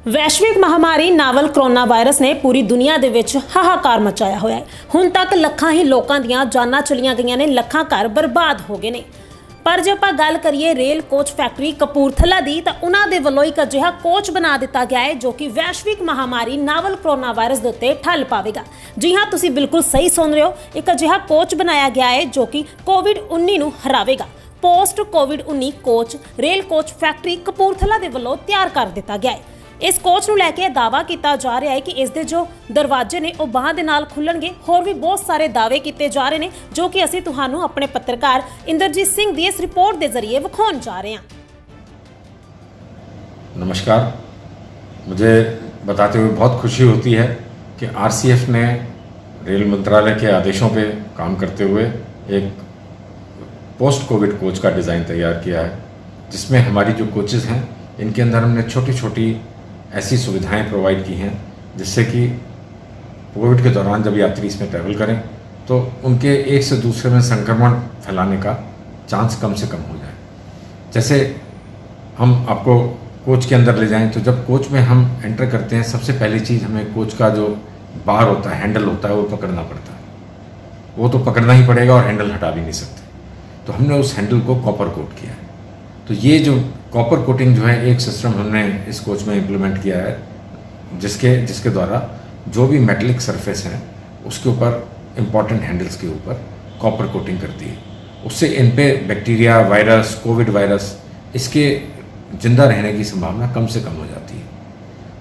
वैश्विक महामारी novel corona virus ने पूरी दुनिया ਦੇ ਵਿੱਚ ਹਾਹਾਕਾਰ ਮਚਾਇਆ ਹੋਇਆ ਹੈ। ਹੁਣ ਤੱਕ ਲੱਖਾਂ ਹੀ ਲੋਕਾਂ ਦੀਆਂ ਜਾਨਾਂ ਚਲੀਆਂ ਗਈਆਂ ਨੇ, ਲੱਖਾਂ ਘਰ ਬਰਬਾਦ ਹੋ ਗਏ ਨੇ। ਪਰ ਜੇ ਆਪਾਂ ਗੱਲ ਕਰੀਏ ਰੇਲ ਕੋਚ ਫੈਕਟਰੀ ਕਪੂਰਥਲਾ ਦੀ ਤਾਂ ਉਹਨਾਂ ਦੇ ਵੱਲੋਂ ਇੱਕ ਅਜਿਹਾ ਕੋਚ ਬਣਾ ਦਿੱਤਾ ਗਿਆ ਹੈ ਜੋ ਕਿ ਵੈਸ਼ਵਿਕ ਮਹਾਮਾਰੀ ਨਾਵਲ ਕੋਰੋਨਾ ਵਾਇਰਸ ਦੇ ਉੱਤੇ ਠੱਲ ਪਾਵੇਗਾ। ਜੀ ਹਾਂ, ਤੁਸੀਂ ਬਿਲਕੁਲ ਸਹੀ ਸੁਣ ਰਹੇ ਹੋ, ਇੱਕ ਅਜਿਹਾ ਕੋਚ ਬਣਾਇਆ ਗਿਆ ਹੈ ਜੋ ਕਿ ਕੋਵਿਡ-19 ਨੂੰ ਹਰਾਵੇਗਾ। पोस्ट कोविड-19 coach rail coach factory Kapurthala के वलों तैयार कर दिता गया है। इस कोच नूं लैके दावा किया जा रहा है कि इसके जो दरवाजे ने वह बांह दे नाल खुलणगे। होर भी बहुत सारे दावे किए जा रहे हैं जो कि असीं तुहानूं अपने पत्रकार इंद्रजीत सिंह की इस रिपोर्ट के जरिए विखाउण जा रहे हैं। नमस्कार, मुझे बताते हुए बहुत खुशी होती है कि आरसीएफ ने रेल मंत्रालय के आदेशों पे काम करते हुए एक पोस्ट कोविड कोच का डिज़ाइन तैयार किया है, जिसमें हमारी जो कोचेज़ हैं इनके अंदर हमने छोटी छोटी ऐसी सुविधाएं प्रोवाइड की हैं जिससे कि कोविड के दौरान जब यात्री इसमें ट्रैवल करें तो उनके एक से दूसरे में संक्रमण फैलाने का चांस कम से कम हो जाए। जैसे हम आपको कोच के अंदर ले जाएं तो जब कोच में हम एंटर करते हैं, सबसे पहली चीज़ हमें कोच का जो बार होता है, हैंडल होता है, वो पकड़ना पड़ता है। वो तो पकड़ना ही पड़ेगा और हैंडल हटा भी नहीं सकते, तो हमने उस हैंडल को कॉपर कोट किया है। तो ये जो कॉपर कोटिंग जो है एक सिस्टम हमने इस कोच में इम्प्लीमेंट किया है जिसके द्वारा जो भी मेटलिक सरफेस है उसके ऊपर इम्पॉर्टेंट हैंडल्स के ऊपर कॉपर कोटिंग करती है। उससे इन पे बैक्टीरिया, वायरस, कोविड वायरस इसके जिंदा रहने की संभावना कम से कम हो जाती है।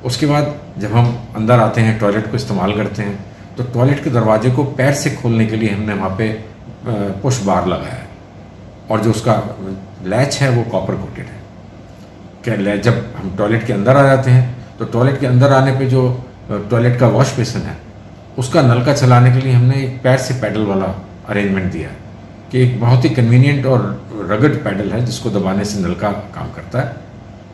उसके बाद जब हम अंदर आते हैं, टॉयलेट को इस्तेमाल करते हैं, तो टॉयलेट के दरवाजे को पैर से खोलने के लिए हमने वहाँ पे पुश बार लगाया है और जो उसका लैच है वो कॉपर कोटेड है। क्या जब हम टॉयलेट के अंदर आ जाते हैं तो टॉयलेट के अंदर आने पे जो टॉयलेट का वॉश बेसिन है उसका नलका चलाने के लिए हमने एक पैर से पैडल वाला अरेंजमेंट दिया है कि एक बहुत ही कन्वीनियंट और रगड पैडल है जिसको दबाने से नलका काम करता है,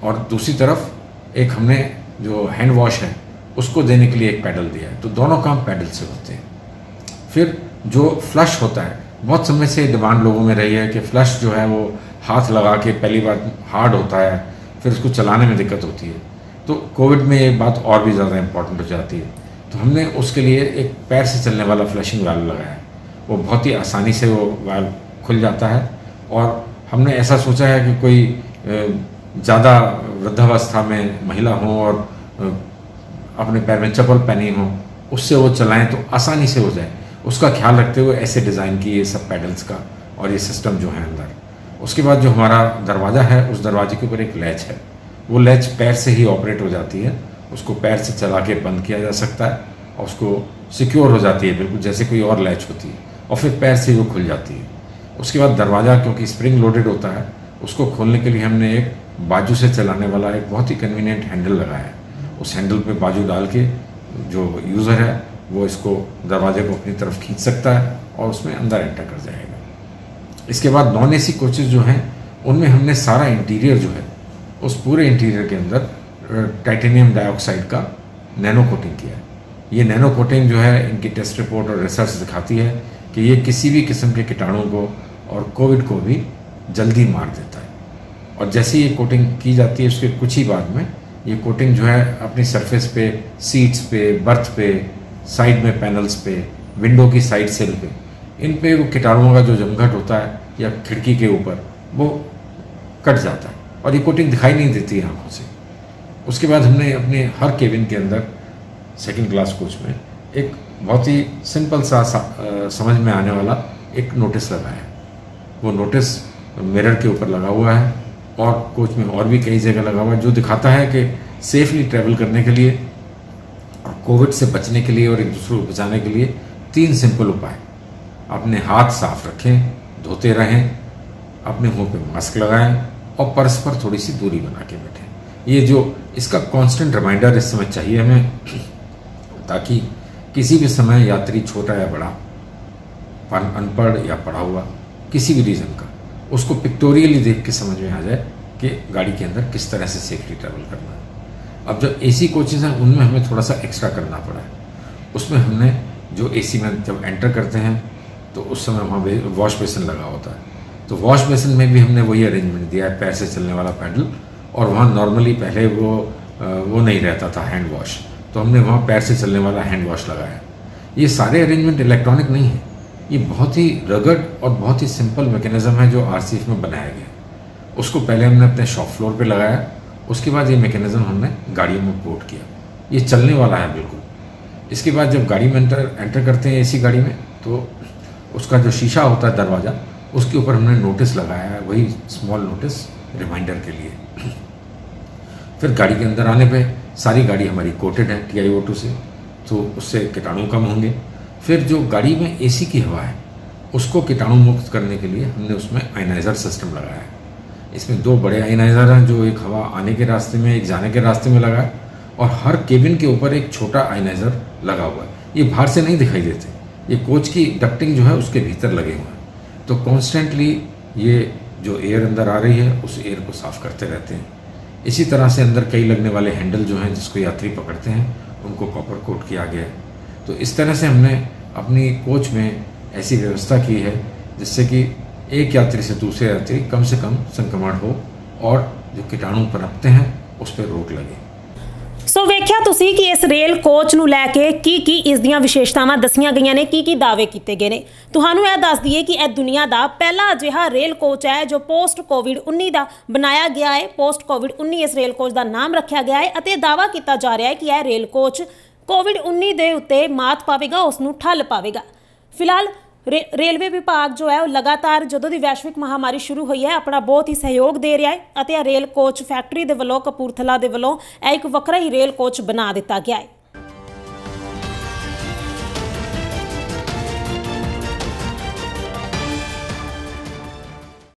और दूसरी तरफ एक हमने जो हैंड वॉश है उसको देने के लिए एक पैडल दिया है। तो दोनों काम पैडल से होते हैं। फिर जो फ्लश होता है, बहुत समय से डिमांड लोगों में रही है कि फ्लश जो है वो हाथ लगा के पहली बार हार्ड होता है, फिर उसको चलाने में दिक्कत होती है। तो कोविड में ये बात और भी ज़्यादा इम्पॉर्टेंट हो जाती है। तो हमने उसके लिए एक पैर से चलने वाला फ्लशिंग वाल्व लगाया है। वो बहुत ही आसानी से वो वाल्व खुल जाता है, और हमने ऐसा सोचा है कि कोई ज़्यादा वृद्धावस्था में महिला हो और अपने पैर में चप्पल पहनी हो, उससे वो चलाएँ तो आसानी से हो जाए, उसका ख्याल रखते हुए ऐसे डिज़ाइन की ये सब पैडल्स का और ये सिस्टम जो है अंदर। उसके बाद जो हमारा दरवाज़ा है उस दरवाजे के ऊपर एक लैच है, वो लैच पैर से ही ऑपरेट हो जाती है। उसको पैर से चला के बंद किया जा सकता है और उसको सिक्योर हो जाती है बिल्कुल जैसे कोई और लैच होती है, और फिर पैर से वो खुल जाती है। उसके बाद दरवाज़ा क्योंकि स्प्रिंग लोडेड होता है, उसको खोलने के लिए हमने एक बाजू से चलाने वाला एक बहुत ही कन्वीनियंट हैंडल लगाया है। उस हैंडल पर बाजू डाल के जो यूज़र है वो इसको दरवाजे को अपनी तरफ खींच सकता है और उसमें अंदर एंटर कर जाएगा। इसके बाद नॉन एसी कोचेज़ जो हैं उनमें हमने सारा इंटीरियर जो है उस पूरे इंटीरियर के अंदर टाइटेनियम डाइऑक्साइड का नैनो कोटिंग किया है। ये नैनो कोटिंग जो है इनकी टेस्ट रिपोर्ट और रिसर्च दिखाती है कि ये किसी भी किस्म के कीटाणुओं को और कोविड को भी जल्दी मार देता है। और जैसे ये कोटिंग की जाती है उसके कुछ ही बाद में ये कोटिंग जो है अपनी सरफेस पे, सीट्स पे, बर्थ पे, साइड में पैनल्स पे, विंडो की साइड सेल पे, इन पे वो कीटाणुओं का जो जमघट होता है या खिड़की के ऊपर वो कट जाता है और ये कोटिंग दिखाई नहीं देती है आँखों से। उसके बाद हमने अपने हर केबिन के अंदर सेकंड क्लास कोच में एक बहुत ही सिंपल सा समझ में आने वाला एक नोटिस लगाया है। वो नोटिस मिरर के ऊपर लगा हुआ है और कोच में और भी कई जगह लगा हुआ है, जो दिखाता है कि सेफली ट्रैवल करने के लिए और कोविड से बचने के लिए और एक दूसरे को बचाने के लिए 3 सिंपल उपाय। अपने हाथ साफ रखें, धोते रहें, अपने मुंह पे मास्क लगाएं और परस्पर थोड़ी सी दूरी बना के बैठें। ये जो इसका कांस्टेंट रिमाइंडर इस समय चाहिए हमें, ताकि किसी भी समय यात्री छोटा या बड़ा, अनपढ़ या पढ़ा हुआ, किसी भी रीज़न का, उसको पिक्टोरियली देख के समझ में आ जाए कि गाड़ी के अंदर किस तरह से सेफली ट्रैवल करना है। अब जो एसी कोचेज़ हैं उनमें हमें थोड़ा सा एक्स्ट्रा करना पड़ा है। उसमें हमने जो एसी में जब एंटर करते हैं तो उस समय वहाँ वॉश बेसिन लगा होता है, तो वॉश बेसिन में भी हमने वही अरेंजमेंट दिया है, पैर से चलने वाला पैडल, और वहाँ नॉर्मली पहले वो वो नहीं रहता था हैंड वॉश, तो हमने वहाँ पैर से चलने वाला हैंड वॉश लगाया। ये सारे अरेंजमेंट इलेक्ट्रॉनिक नहीं है, ये बहुत ही रगड और बहुत ही सिंपल मैकेनिज़्म है जो RCF में बनाया गया। उसको पहले हमने अपने शॉप फ्लोर पे लगाया, उसके बाद ये मैकेनिज़्म हमने गाड़ियों में पोर्ट किया। ये चलने वाला है बिल्कुल। इसके बाद जब गाड़ी में एंटर करते हैं AC गाड़ी में, तो उसका जो शीशा होता है दरवाज़ा, उसके ऊपर हमने नोटिस लगाया है, वही स्मॉल नोटिस रिमाइंडर के लिए। फिर गाड़ी के अंदर आने पे सारी गाड़ी हमारी कोटेड है TiO2 से, तो उससे कीटाणु कम होंगे। फिर जो गाड़ी में AC की हवा है उसको कीटाणु मुक्त करने के लिए हमने उसमें आयनाइज़र सिस्टम लगाया है। इसमें 2 बड़े आयनाइज़र हैं, जो एक हवा आने के रास्ते में, एक जाने के रास्ते में लगा है, और हर केबिन के ऊपर एक छोटा आयनाइज़र लगा हुआ है। ये बाहर से नहीं दिखाई देते, ये कोच की डक्टिंग जो है उसके भीतर लगे हुए हैं। तो कॉन्स्टेंटली ये जो एयर अंदर आ रही है उस एयर को साफ़ करते रहते हैं। इसी तरह से अंदर कई लगने वाले हैंडल जो हैं जिसको यात्री पकड़ते हैं उनको कॉपर कोट किया गया है। तो इस तरह से हमने अपनी कोच में ऐसी व्यवस्था की है जिससे कि एक यात्री से दूसरे यात्री कम से कम संक्रमण हो और जो कीटाणु पनपते हैं उस पर रोक लगे। सो वेख्या तुसी कि इस रेल कोच नूं लैके की इस दियां विशेषतावां दसियां गईयां ने, की दावे कीते गए ने। तुहानूं यह दस दईए कि यह दुनिया का पहला अजिहा रेल कोच है जो पोस्ट कोविड-19 का बनाया गया है। पोस्ट कोविड-19 इस रेल कोच का नाम रखा गया है और दावा किया जा रहा है कि यह रेल कोच कोविड-19 के उत्ते मात पावेगा, उसनूं ठल पावेगा। फिलहाल रेलवे विभाग जो है लगातार जदों की वैश्विक महामारी शुरू हुई है अपना बहुत ही सहयोग दे रहा है। रेल कोच फैक्ट्री के वलों कपूरथला के वलों एक वखरा ही रेल कोच बना दिता गया है।